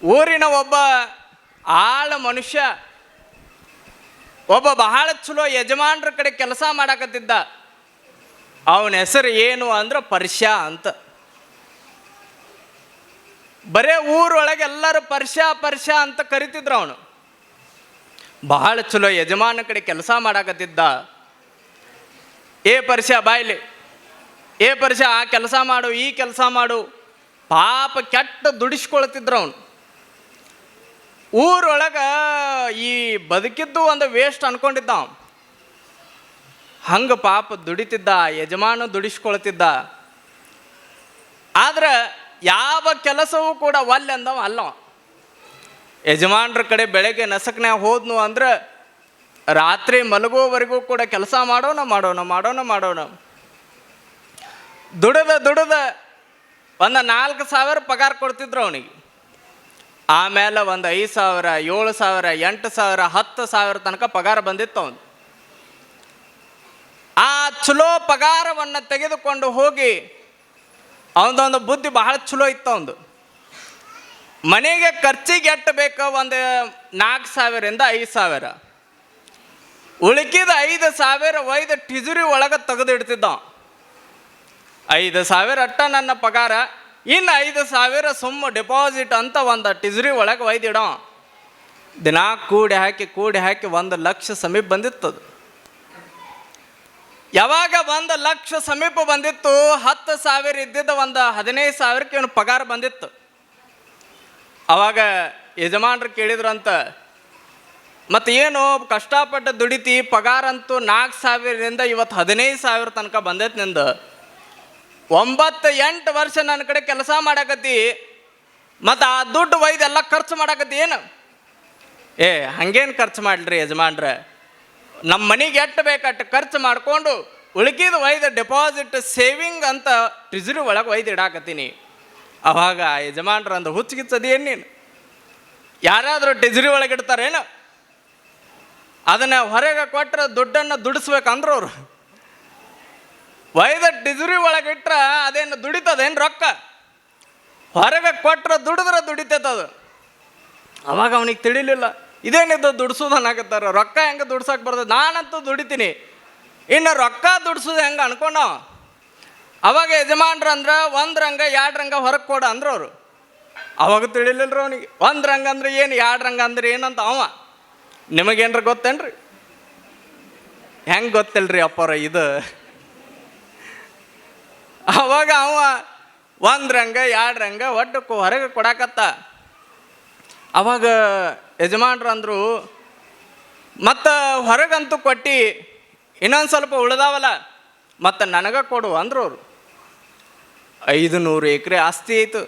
ಊರಿನ ಒಬ್ಬ ಆಳ ಮನುಷ್ಯ, ಒಬ್ಬ ಬಹಳ ಚಲೋ ಯಜಮಾನ್ರ ಕಡೆ ಕೆಲಸ ಮಾಡಾಕತ್ತಿದ್ದ. ಅವನ ಹೆಸರು ಏನು ಅಂದ್ರೆ ಪರ್ಶ್ಯ ಅಂತ. ಬರೇ ಊರೊಳಗೆ ಎಲ್ಲರೂ ಪರ್ಶ್ಯ ಅಂತ ಕರಿತಿದ್ರು. ಅವನು ಬಹಳ ಚಲೋ ಯಜಮಾನ ಕಡೆ ಕೆಲಸ ಮಾಡಾಕತ್ತಿದ್ದ. ಏ ಪರ್ಶ್ಯ ಬಾಯ್ಲಿ, ಏ ಪರ್ಶ್ಯ ಆ ಕೆಲಸ ಮಾಡು, ಈ ಕೆಲಸ ಮಾಡು, ಪಾಪ ಕೆಟ್ಟ ದುಡಿಸ್ಕೊಳ್ತಿದ್ರು ಅವನು. ಊರೊಳಗೆ ಈ ಬದುಕಿದ್ದು ಒಂದು ವೇಸ್ಟ್ ಅನ್ಕೊಂಡಿದ್ದ ಅವನು. ಹಂಗೆ ಪಾಪ ದುಡಿತಿದ್ದ, ಯಜಮಾನ ದುಡಿಸ್ಕೊಳ್ತಿದ್ದ. ಆದ್ರೆ ಯಾವ ಕೆಲಸವೂ ಕೂಡ ಒಲ್ಲೆ ಅಂದವ ಅಲ್ಲವ. ಯಜಮಾನ್ರ ಕಡೆ ಬೆಳಗ್ಗೆ ನಸಕ್ನ್ಯಾಗ ಹೋದ್ನು ಅಂದ್ರೆ ರಾತ್ರಿ ಮಲಗೋವರೆಗೂ ಕೂಡ ಕೆಲಸ ಮಾಡೋಣ. ದುಡದ ಒಂದು 4,000 ಪಗಾರ ಕೊಡ್ತಿದ್ರು ಅವನಿಗೆ. ಆಮೇಲೆ ಒಂದು 5,000, 7,000, 8,000, 10,000 ತನಕ ಪಗಾರ ಬಂದಿತ್ತು ಅವನು. ಆ ಚಲೋ ಪಗಾರವನ್ನು ತೆಗೆದುಕೊಂಡು ಹೋಗಿ ಅವನದೊಂದು ಬುದ್ಧಿ ಬಹಳ ಚಲೋ ಇತ್ತು ಅವನು. ಮನೆಗೆ ಖರ್ಚಿಗೆ ಎಟ್ಟು ಬೇಕು, ಒಂದು 4,000ರಿಂದ 5,000, ಉಳಿಕಿದ 5,000 ಒಯ್ದು ಟಿಜುರಿ ಒಳಗೆ ತೆಗೆದಿಡ್ತಿದ್ದ. 5,000 ಅಟ್ಟ ನನ್ನ ಪಗಾರ, ಇನ್ನು 5,000 ಸುಮ್ಮ ಡೆಪಾಸಿಟ್ ಅಂತ ಒಂದು ಟಿಜುರಿ ಒಳಗೆ ಒಯ್ದಿಡೋ. ದಿನ ಕೂಡಿ ಹಾಕಿ 1,00,000 ಸಮೀಪ ಬಂದಿತ್ತದು. ಯಾವಾಗ 1,00,000 ಸಮೀಪ ಬಂದಿತ್ತು, 10,000 ಇದ್ದಿದ್ದ ಒಂದು 15,000ಕ್ಕೆ ಇವನು ಪಗಾರ ಬಂದಿತ್ತು. ಅವಾಗ ಯಜಮಾನ್ರು ಕೇಳಿದ್ರಂತ, ಮತ್ತು ಏನು ಕಷ್ಟಪಟ್ಟು ದುಡಿತಿ, ಪಗಾರ ಅಂತೂ 4,000ರಿಂದ ಇವತ್ತು 15,000 ತನಕ ಬಂದೈತೆ ನಿಂದು. 9-8 ವರ್ಷ ನನ್ನ ಕಡೆ ಕೆಲಸ ಮಾಡಾಕತ್ತಿ, ಮತ್ತು ಆ ದುಡ್ಡು ಒಯ್ದೆಲ್ಲ ಖರ್ಚು ಮಾಡಾಕತ್ತಿ ಏನು? ಹಂಗೇನು ಖರ್ಚು ಮಾಡಲ್ರಿ ಯಜಮಾನ್ರೆ, ನಮ್ಮ ಮನೆಗೆ ಎಟ್ಟು ಬೇಕಟ್ಟು ಖರ್ಚು ಮಾಡಿಕೊಂಡು ಉಳ್ಕಿದ ಒಯ್ದು ಡೆಪಾಸಿಟ್ ಸೇವಿಂಗ್ ಅಂತ ಟಿಜುರಿ ಒಳಗೆ ಒಯ್ದು ಇಡಾಕತ್ತೀನಿ. ಅವಾಗ ಯಜಮಾನ್ರು ಅಂದು ಹುಚ್ಚಿಗಿಚ್ಚದೇನು ನೀನು? ಯಾರಾದರೂ ಟಿಜುರಿ ಒಳಗೆ ಇಡ್ತಾರೇನು? ಅದನ್ನು ಹೊರಗೆ ಕೊಟ್ಟರೆ ದುಡ್ಡನ್ನು ದುಡಿಸ್ಬೇಕಂದ್ರೆ ಅವರು ಒಯ್ದ ಟಿಜುರಿ ಒಳಗೆ ಇಟ್ರೆ ಅದೇನು ದುಡಿತದೇನು ರೊಕ್ಕ? ಹೊರಗೆ ಕೊಟ್ಟರೆ ದುಡಿತೈತದು. ಅವಾಗ ಅವನಿಗೆ ತಿಳಿಲಿಲ್ಲ, ಇದೇನಿದ್ದು ದುಡ್ಸೋದು ಅನ್ನಕತ್ತಾರ, ರೊಕ್ಕ ಹೆಂಗೆ ದುಡ್ಸಕ್ಕೆ ಬರ್ತದೆ, ನಾನಂತೂ ದುಡಿತೀನಿ, ಇನ್ನು ರೊಕ್ಕ ದುಡ್ಸೋದು ಹೆಂಗೆ ಅನ್ಕೊಂಡ. ಅವಾಗ ಯಜಮಾನ್ರು ಅಂದ್ರೆ 1 ರಂಗ 2 ರಂಗ ಹೊರಗೆ ಕೊಡ ಅಂದ್ರೆ ಅವರು. ಅವಾಗ ತಿಳಿಲಿಲ್ಲರು ಅವನಿಗೆ, 1 ರಂಗ ಅಂದ್ರೆ ಏನು, 2 ರಂಗ ಅಂದ್ರೆ ಏನಂತ. ಅವ ನಿಮಗೇನ್ರ ಗೊತ್ತೇನ್ರಿ? ಹೆಂಗೆ ಗೊತ್ತಿಲ್ರಿ ಅಪ್ಪರ ಇದು. ಅವಾಗ ಅವ 1 ರಂಗ 2 ರಂಗ ಒಟ್ಟು ಹೊರಗೆ ಕೊಡಾಕತ್ತ. ಅವಾಗ ಯಜಮಾನ್ರು ಅಂದರು, ಮತ್ತು ಹೊರಗಂತೂ ಕೊಟ್ಟು ಇನ್ನೊಂದು ಸ್ವಲ್ಪ ಉಳ್ದಾವಲ್ಲ ಮತ್ತು ನನಗೆ ಕೊಡು ಅಂದರು ಅವರು. 500 ಎಕರೆ ಆಸ್ತಿ ಐತು.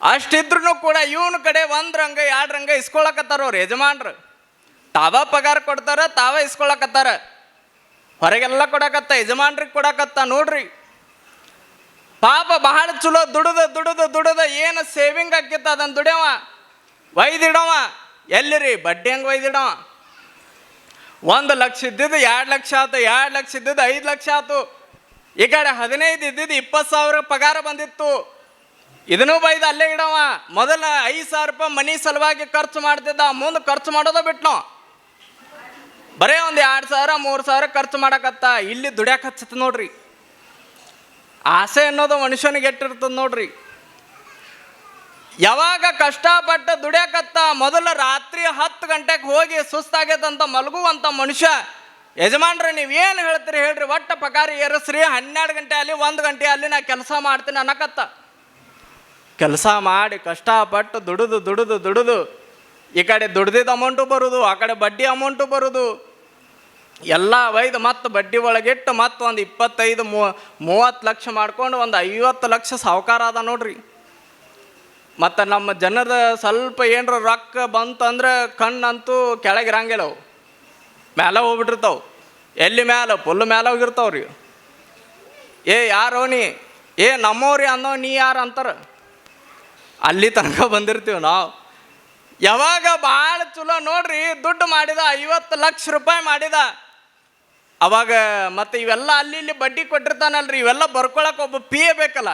ಅಷ್ಟಿದ್ರೂ ಕೂಡ ಇವನ ಕಡೆ 1 ರಂಗ 2 ರಂಗ ಇಸ್ಕೊಳಕತ್ತಾರ ಅವ್ರು ಯಜಮಾನ್ರು. ತಾವ ಪಗಾರ ಕೊಡ್ತಾರ, ತಾವ ಇಸ್ಕೊಳಕತ್ತಾರ, ಹೊರಗೆಲ್ಲ ಕೊಡಕತ್ತ, ಯಜಮಾನ್ರಿಗೆ ಕೊಡಕತ್ತ. ನೋಡ್ರಿ ಪಾಪ ಬಹಳ ಚಲೋ ದುಡ್ದು ಏನು ಸೇವಿಂಗ್ ಆಕಿತ್ತ ಅದನ್ನು ದುಡ್ಯವ ಒಯ್ದಿಡವ. ಎಲ್ಲಿರಿ ಬಡ್ಡಿ ಹಂಗೆ ಒಯ್ದಿಡವ. 1,00,000 ಇದ್ದಿದ್ದು 2,00,000 ಆಯ್ತು, 2,00,000 ಇದ್ದಿದ್ದು 5,00,000 ಆಯ್ತು. ಈ ಕಡೆ 15 ಇದ್ದಿದ್ದು 20,000 ಪಗಾರ ಬಂದಿತ್ತು. ಇದನ್ನೂ ಬೈದು ಅಲ್ಲೇ ಇಡವ. ಮೊದಲ 5,000 ರೂಪಾಯಿ ಮನೆ ಸಲುವಾಗಿ ಖರ್ಚು ಮಾಡ್ತಿದ್ದ, ಮುಂದೆ ಖರ್ಚು ಮಾಡೋದ ಬಿಟ್ನೋ. ಬರೇ ಒಂದು 2,000 3,000 ಖರ್ಚು ಮಾಡಕತ್ತ. ಇಲ್ಲಿ ದುಡ್ಯಾಕ ಹಚ್ಚತ್ತ ನೋಡ್ರಿ. ಆಸೆ ಅನ್ನೋದು ಮನುಷ್ಯನಿಗೆ ಎಟ್ಟಿರ್ತದೆ ನೋಡ್ರಿ. ಯಾವಾಗ ಕಷ್ಟಪಟ್ಟು ದುಡ್ಯಾಕತ್ತ, ಮೊದಲು ರಾತ್ರಿ 10 ಗಂಟೆಗೆ ಹೋಗಿ ಸುಸ್ತಾಗೈತಂತ ಮಲಗುವಂಥ ಮನುಷ್ಯ, ಯಜಮಾನ್ರೆ ನೀವೇನು ಹೇಳ್ತೀರಿ ಹೇಳ್ರಿ, ಒಟ್ಟು ಪಗಾರ ಏರಿಸ್ರಿ, 12 ಗಂಟೆ ಅಲ್ಲಿ 1 ಗಂಟೆ ಅಲ್ಲಿ ನಾ ಕೆಲಸ ಮಾಡ್ತೀನಿ ಅನ್ನಕತ್ತ. ಕೆಲಸ ಮಾಡಿ ಕಷ್ಟಪಟ್ಟು ದುಡಿದು ಈ ಕಡೆ ದುಡ್ದಿದ್ದ ಅಮೌಂಟು ಬರೋದು, ಆ ಕಡೆ ಬಡ್ಡಿ ಅಮೌಂಟು ಬರೋದು, ಎಲ್ಲ ಒಯ್ದು ಮತ್ತು ಬಡ್ಡಿ ಒಳಗಿಟ್ಟು ಮತ್ತು ಒಂದು 25-30 ಲಕ್ಷ ಮಾಡ್ಕೊಂಡು ಒಂದು 50 ಲಕ್ಷ ಸಾಹುಕಾರ ಅದ ನೋಡ್ರಿ. ಮತ್ತು ನಮ್ಮ ಜನದ ಸ್ವಲ್ಪ ಏನರ ರೊಕ್ಕ ಬಂತಂದ್ರೆ ಕಣ್ಣಂತೂ ಕೆಳಗಿರಂಗಿಲ್ಲ, ಅವು ಮೇಲೆ ಹೋಗ್ಬಿಟ್ಟಿರ್ತಾವೆ. ಎಲ್ಲಿ ಮ್ಯಾಲೆ ಫುಲ್ ಮೇಲೆ ಹೋಗಿರ್ತಾವ್ರಿ. ಯಾರೋ ನೀ ನಮ್ಮವ್ರಿ ಅನ್ನೋ ನೀ ಯಾರು ಅಂತಾರೆ. ಅಲ್ಲಿ ತನಕ ಬಂದಿರ್ತೀವಿ ನಾವು. ಯಾವಾಗ ಭಾಳ ಚಲೋ ನೋಡ್ರಿ ದುಡ್ಡು ಮಾಡಿದ, 50 ಲಕ್ಷ ರೂಪಾಯಿ ಮಾಡಿದ, ಅವಾಗ ಮತ್ತು ಇವೆಲ್ಲ ಅಲ್ಲಿ ಇಲ್ಲಿ ಬಡ್ಡಿ ಕೊಟ್ಟಿರ್ತಾನಲ್ರಿ, ಇವೆಲ್ಲ ಬರ್ಕೊಳಕ್ಕೆ ಒಬ್ಬ ಪಿ ಎ ಬೇಕಲ್ಲ.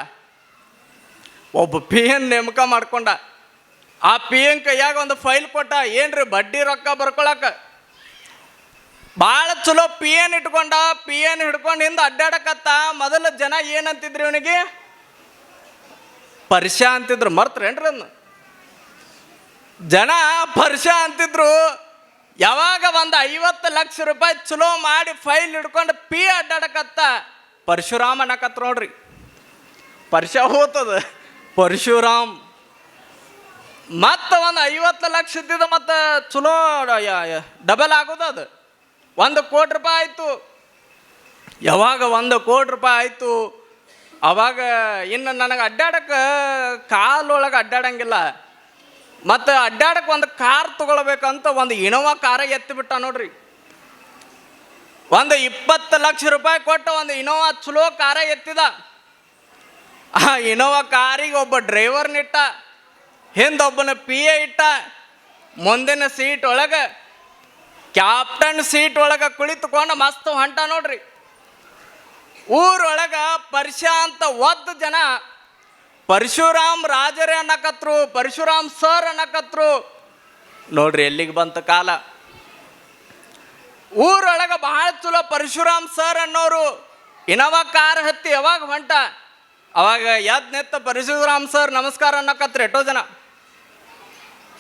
ಒಬ್ಬ ಪಿ ಎನ್ ನೇಮಕ ಮಾಡ್ಕೊಂಡ. ಆ ಪಿ ಎನ್ ಕೈಯಾಗ ಒಂದು ಫೈಲ್ ಕೊಟ್ಟ, ಏನ್ರಿ ಬಡ್ಡಿ ರೊಕ್ಕ ಬರ್ಕೊಳಕ. ಭಾಳ ಚಲೋ ಪಿ ಎನ್ ಇಟ್ಕೊಂಡ, ಪಿ ಎನ್ ಹಿಡ್ಕೊಂಡು ಹಿಂದೆ ಅಡ್ಡಾಡಕತ್ತ. ಮೊದಲ ಜನ ಏನಂತಿದ್ರಿ ಇವನಿಗೆ? ಪರ್ಷ ಅಂತಿದ್ರು. ಮರ್ತೇನ್ರಿ ಅದನ್ನ? ಜನ ಪರ್ಷ ಅಂತಿದ್ರು. ಯಾವಾಗ ಒಂದು 50 ಲಕ್ಷ ರೂಪಾಯಿ ಚಲೋ ಮಾಡಿ ಫೈಲ್ ಹಿಡ್ಕೊಂಡು ಪಿ ಅಡ್ಡಾಡಕತ್ತ, ಪರಶುರಾಮ್ ಅನ್ನಕತ್ರ ನೋಡ್ರಿ. ಪರ್ಷ ಹೋತದ ಪರಶುರಾಮ್. ಮತ್ತು ಒಂದು 50 ಲಕ್ಷ ಇದ್ದಿದ್ದು ಮತ್ತು ಚಲೋ ಡಬಲ್ ಆಗೋದು. ಅದು 1 ಕೋಟಿ ರೂಪಾಯಿ ಆಯಿತು. ಯಾವಾಗ 1 ಕೋಟಿ ರೂಪಾಯಿ ಆಯಿತು, ಅವಾಗ ಇನ್ನು ನನಗೆ ಅಡ್ಡಾಡಕ್ಕೆ ಕಾಲೊಳಗೆ ಅಡ್ಡಾಡಂಗಿಲ್ಲ. ಮತ್ತು ಅಡ್ಡಾಡಕ್ಕೆ ಒಂದು ಕಾರ್ ತೊಗೊಳ್ಬೇಕಂತ ಒಂದು ಇನೋವಾ ಕಾರ ಎತ್ತಿಬಿಟ್ಟ ನೋಡ್ರಿ. ಒಂದು 20 ಲಕ್ಷ ರೂಪಾಯಿ ಕೊಟ್ಟು ಒಂದು ಇನೋವಾ ಚಲೋ ಕಾರ ಎತ್ತಿದ. ಆ ಇನೋವಾ ಕಾರಿಗೆ ಒಬ್ಬ ಡ್ರೈವರ್ನಿಟ್ಟ, ಹಿಂದೊಬ್ಬನ ಪಿ ಎ ಇಟ್ಟ. ಮುಂದಿನ ಸೀಟ್ ಒಳಗೆ ಕ್ಯಾಪ್ಟನ್ ಸೀಟ್ ಒಳಗೆ ಕುಳಿತುಕೊಂಡು ಮಸ್ತ್ ಹೊಂಟ ನೋಡ್ರಿ. ಊರೊಳಗೆ ಪರ್ಷ ಅಂತ ಒದ್ದು ಜನ ಪರಶುರಾಮ್ ರಾಜರೇ ಅನ್ನಕತ್ರು, ಪರಶುರಾಮ್ ಸರ್ ಅನ್ನಕತ್ರು. ನೋಡ್ರಿ ಎಲ್ಲಿಗೆ ಬಂತ ಕಾಲ. ಊರೊಳಗೆ ಬಹಳ ಚಲೋ ಪರಶುರಾಮ್ ಸರ್ ಅನ್ನೋರು ಇನೋವಾ ಕಾರ್ ಹತ್ತಿ ಯಾವಾಗ ಹೊಂಟ, ಅವಾಗ ಎದ್ದು ನಿತ್ತ ಪರಶುರಾಮ್ ಸರ್ ನಮಸ್ಕಾರ ಅನ್ನಕತ್ರು. ಎಷ್ಟೋ ಜನ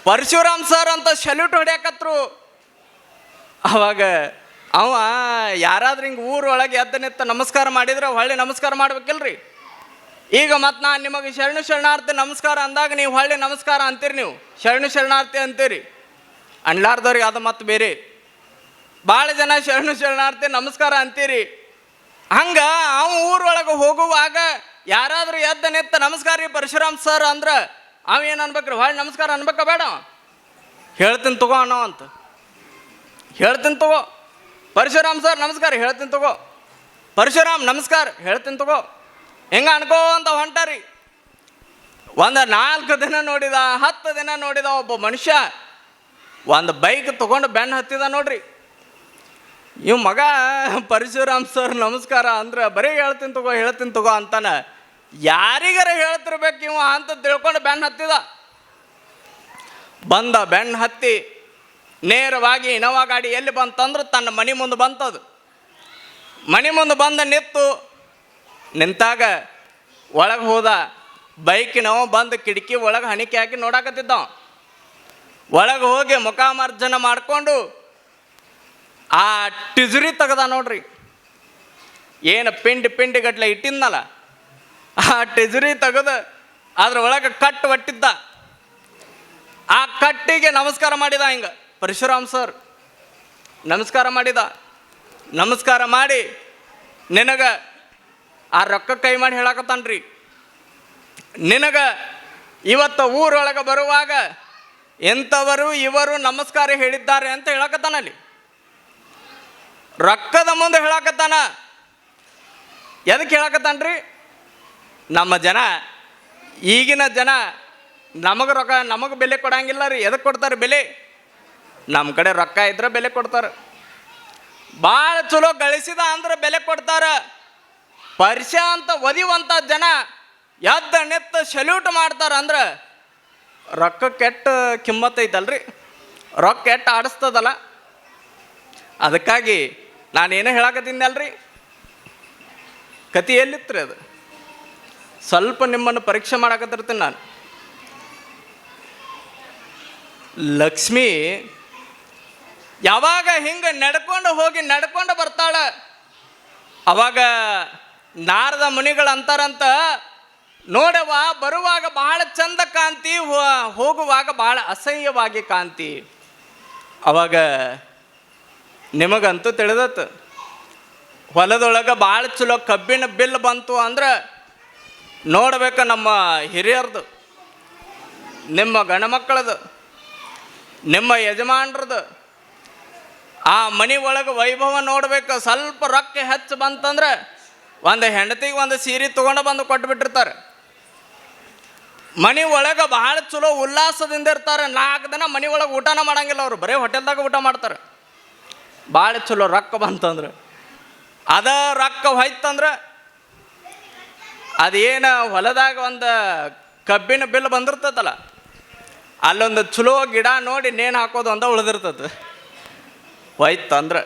ಪರಶುರಾಮ್ ಸರ್ ಅಂತ ಸಲ್ಯೂಟ್ ಹೊಡ್ಯಾಕತ್ರು. ಅವಾಗ ಅವ ಯಾರಾದ್ರೂ ಹಿಂಗೆ ಊರೊಳಗೆ ಎದ್ದು ನಿತ್ತ ನಮಸ್ಕಾರ ಮಾಡಿದ್ರೆ ಹೊಳ್ಳಿ ನಮಸ್ಕಾರ ಮಾಡ್ಬೇಕಿಲ್ರಿ. ಈಗ ಮತ್ತು ನಾನು ನಿಮಗೆ ಶರಣಾರ್ಥಿ ನಮಸ್ಕಾರ ಅಂದಾಗ ನೀವು ಹೊಳ್ಳಿ ನಮಸ್ಕಾರ ಅಂತೀರಿ, ನೀವು ಶರಣಾರ್ಥಿ ಅಂತೀರಿ. ಅನ್ಲಾರ್ದವ್ರಿಗೆ ಅದು ಮತ್ತು ಬೇರೆ. ಭಾಳ ಜನ ಶರಣಾರ್ಥಿ ನಮಸ್ಕಾರ ಅಂತೀರಿ. ಹಂಗೆ ಅವ ಊರೊಳಗೆ ಹೋಗುವಾಗ ಯಾರಾದರೂ ಎದ್ದು ನಿತ್ತ ನಮಸ್ಕಾರ ರೀ ಪರಶುರಾಮ್ ಸರ್ ಅಂದ್ರೆ ಅವೇನು ಅನ್ಬೇಕ್ರಿ? ಹೊಳ್ಳಿ ನಮಸ್ಕಾರ ಅನ್ಬೇಕ ಬೇಡ? ಹೇಳ್ತೀನಿ ತಗೋ ಅನ್ನೋ ಅಂತ. ಹೇಳ್ತೀನಿ ತಗೋ ಪರಶುರಾಮ್ ಸರ್ ನಮಸ್ಕಾರ, ಹೇಳ್ತೀನಿ ತಗೋ ಪರಶುರಾಮ್ ನಮಸ್ಕಾರ, ಹೇಳ್ತೀನಿ ತಗೋ. ಹೆಂಗೆ ಅನ್ಕೋ ಅಂತ ಹೊಂಟಾರಿ. ಒಂದು 4 ದಿನ ನೋಡಿದ, 10 ದಿನ ನೋಡಿದ ಒಬ್ಬ ಮನುಷ್ಯ ಒಂದು ಬೈಕ್ ತೊಗೊಂಡು ಬೆನ್ನು ಹತ್ತಿದ ನೋಡ್ರಿ. ಇವ್ ಮಗ ಪರಶುರಾಮ್ ಸರ್ ನಮಸ್ಕಾರ ಅಂದ್ರೆ ಬರೀ ಹೇಳ್ತೀನಿ ತಗೋ ಅಂತಾನ. ಯಾರಿಗಾರ ಹೇಳ್ತಿರ್ಬೇಕು ಇವ ಅಂತ ತಿಳ್ಕೊಂಡು ಬೆನ್ನು ಹತ್ತಿದ. ಬಂದ ಬೆನ್ನು ಹತ್ತಿ ನೇರವಾಗಿ ಇನೋವಾ ಗಾಡಿ ಎಲ್ಲಿ ಬಂತಂದ್ರೆ ತನ್ನ ಮನೆ ಮುಂದೆ ಬಂತದು. ಮನೆ ಮುಂದೆ ಬಂದ ನಿಂತಾಗ ಒಳಗೆ ಹೋದ. ಬೈಕಿನವ ಬಂದು ಕಿಟಕಿ ಒಳಗೆ ಹಣಿಕೆ ಹಾಕಿ ನೋಡಾಕತ್ತಿದ್ದ. ಒಳಗೆ ಹೋಗಿ ಮುಖಾಮಾರ್ಜನ ಮಾಡಿಕೊಂಡು ಆ ಟಿಜುರಿ ತೆಗ್ದ ನೋಡ್ರಿ. ಏನು ಪಿಂಡಿ ಗಟ್ಲೆ ಇಟ್ಟಿದ್ನಲ್ಲ, ಆ ಟಿಜುರಿ ತೆಗೆದು ಅದ್ರ ಒಳಗೆ ಕಟ್ಟು ಒಟ್ಟಿದ್ದ. ಆ ಕಟ್ಟಿಗೆ ನಮಸ್ಕಾರ ಮಾಡಿದ. ಹಿಂಗೆ ಪರಶುರಾಮ್ ಸರ್ ನಮಸ್ಕಾರ ಮಾಡಿದ. ನಮಸ್ಕಾರ ಮಾಡಿ ನಿನಗೆ ಆ ರೊಕ್ಕ ಕೈ ಮಾಡಿ ಹೇಳಕತ್ತಾನ್ರಿ, ನಿನಗೆ ಇವತ್ತು ಊರೊಳಗೆ ಬರುವಾಗ ಎಂಥವರು ಇವರು ನಮಸ್ಕಾರ ಹೇಳಿದ್ದಾರೆ ಅಂತ ಹೇಳಕತ್ತಾನಲ್ಲಿ. ರೊಕ್ಕದ ಮುಂದೆ ಹೇಳಕತ್ತಾನ. ಎದಕ್ಕೆ ಹೇಳಕತ್ತಾನ್ರಿ? ನಮ್ಮ ಜನ, ಈಗಿನ ಜನ ನಮಗೆ ಬೆಲೆ ಕೊಡಂಗಿಲ್ಲ ರೀ. ಎದಕ್ಕೆ ಕೊಡ್ತಾರೆ ಬೆಲೆ? ನಮ್ಮ ಕಡೆ ರೊಕ್ಕ ಇದ್ರೆ ಬೆಲೆ ಕೊಡ್ತಾರೆ. ಭಾಳ ಚಲೋ ಗಳಿಸಿದ ಅಂದ್ರೆ ಬೆಲೆ ಕೊಡ್ತಾರೆ. ಪರ್ಷ ಅಂತ ಒದಿವಂಥ ಜನ ಎದ್ದ ನಿತ್ತ ಸಲ್ಯೂಟ್ ಮಾಡ್ತಾರೆ ಅಂದ್ರೆ ರೊಕ್ಕ ಕೆಟ್ಟ ಕಿಮ್ಮತ್ತೈತಲ್ರಿ, ರೊಕ್ಕ ಕೆಟ್ಟ ಆಡಿಸ್ತದಲ್ಲ. ಅದಕ್ಕಾಗಿ ನಾನೇನು ಹೇಳಕತ್ತೀನಿ ಅಲ್ರಿ, ಕತೆ ಎಲ್ಲಿತ್ತು ರೀ ಅದು? ಸ್ವಲ್ಪ ನಿಮ್ಮನ್ನು ಪರೀಕ್ಷೆ ಮಾಡಕತ್ತಿರ್ತೀನಿ ನಾನು. ಲಕ್ಷ್ಮಿ ಯಾವಾಗ ಹಿಂಗೆ ನಡ್ಕೊಂಡು ಬರ್ತಾಳೆ, ಅವಾಗ ನಾರದ ಮುನಿಗಳು ಅಂತಾರಂತ, ನೋಡವ ಬರುವಾಗ ಬಹಳ ಚಂದ ಕಾಂತಿ, ಹೋಗುವಾಗ ಬಹಳ ಅಸಹ್ಯವಾಗಿ ಕಾಂತಿ. ಅವಾಗ ನಿಮಗಂತೂ ತಿಳಿದತ್ತು, ಹೊಲದೊಳಗೆ ಭಾಳ ಚಲೋ ಕಬ್ಬಿನ ಬಿಲ್ ಬಂತು ಅಂದ್ರೆ ನೋಡ್ಬೇಕು ನಮ್ಮ ಹಿರಿಯರ್ದು, ನಿಮ್ಮ ಗಂಡ್ಮಕ್ಕಳದು, ನಿಮ್ಮ ಯಜಮಾನ್ರದ್ದು. ಆ ಮನೆ ಒಳಗೆ ವೈಭವ ನೋಡ್ಬೇಕು. ಸ್ವಲ್ಪ ರೊಕ್ಕ ಹೆಚ್ಚು ಬಂತಂದ್ರೆ ಒಂದು ಹೆಂಡತಿಗೆ ಒಂದು ಸೀರೆ ತೊಗೊಂಡು ಬಂದು ಕೊಟ್ಬಿಟ್ಟಿರ್ತಾರೆ. ಮನೆ ಒಳಗೆ ಬಹಳ ಚಲೋ ಉಲ್ಲಾಸದಿಂದ ಇರ್ತಾರೆ. 4 ದಿನ ಮನೆ ಒಳಗೆ ಊಟನ ಮಾಡಂಗಿಲ್ಲ ಅವರು, ಬರೀ ಹೋಟೆಲ್ದಾಗ ಊಟ ಮಾಡ್ತಾರೆ. ಭಾಳ ಚಲೋ ರೊಕ್ಕ ಬಂತಂದ್ರೆ, ಅದ ರೊಕ್ಕ ಹೋಯ್ತಂದ್ರೆ ಅದೇನು ಹೊಲದಾಗ ಒಂದು ಕಬ್ಬಿನ ಬಿಲ್ ಬಂದಿರ್ತದಲ್ಲ, ಅಲ್ಲೊಂದು ಚಲೋ ಗಿಡ ನೋಡಿ ನೇಣು ಹಾಕೋದು ಅಂತ ಉಳಿದಿರ್ತದೆ ಹೋಯ್ತು ಅಂದ್ರೆ